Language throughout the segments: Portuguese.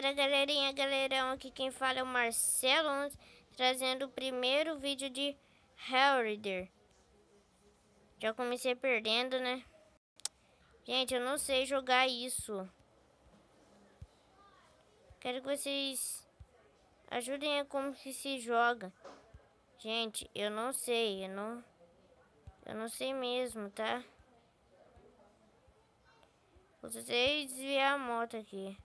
Fala galerinha, galerão, aqui quem fala é o Marcelo, trazendo o primeiro vídeo de Helldivers. Já comecei perdendo, né? Gente, eu não sei jogar isso. Quero que vocês ajudem a como que se joga. Gente, eu não sei, eu não sei mesmo, tá? Vou desviar a moto aqui.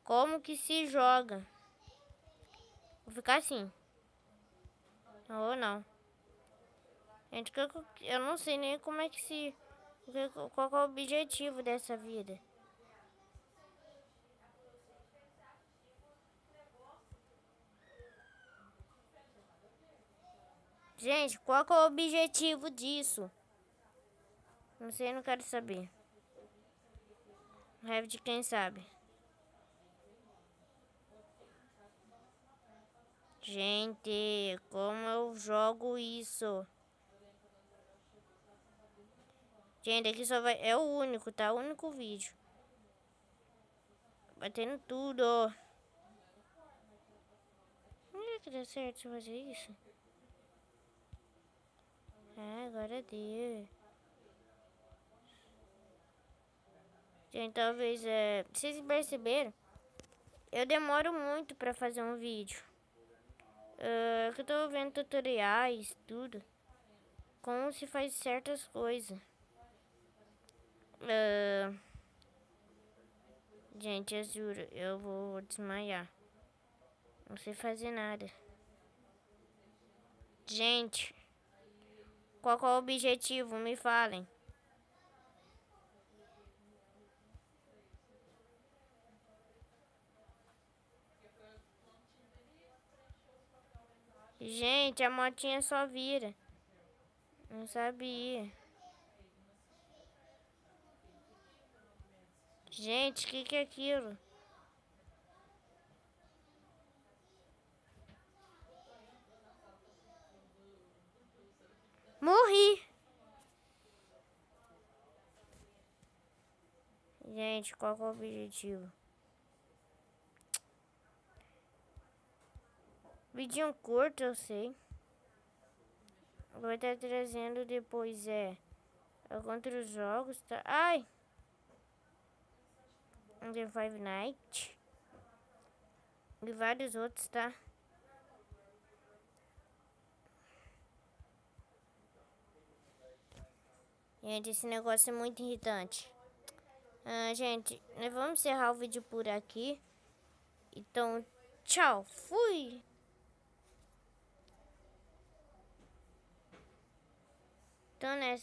Como que se joga? Vou ficar assim. Ou não. Gente, eu não sei nem como é que se... Qual que é o objetivo dessa vida? Gente, qual que é o objetivo disso? Não sei, não quero saber. Raiva de quem sabe. Gente, como eu jogo isso? Gente, aqui só vai... É o único, tá? O único vídeo. Batendo tudo. Não é que deu certo fazer isso? Ah, agora deu. Gente, talvez... Vocês perceberam? Eu demoro muito pra fazer um vídeo. Que eu tô vendo tutoriais, tudo. Como se faz certas coisas. Gente, eu juro, eu vou desmaiar. Não sei fazer nada. Gente, qual é o objetivo? Me falem. Gente, a motinha só vira. Não sabia. Gente, o que é aquilo? Morri! Gente, qual é o objetivo? Vidinho curto, eu sei. Vou estar trazendo depois, contra os jogos, tá? Ai! The Five Nights. E vários outros, tá? Gente, esse negócio é muito irritante. Gente, nós vamos encerrar o vídeo por aqui. Então, tchau. Fui! Então, né?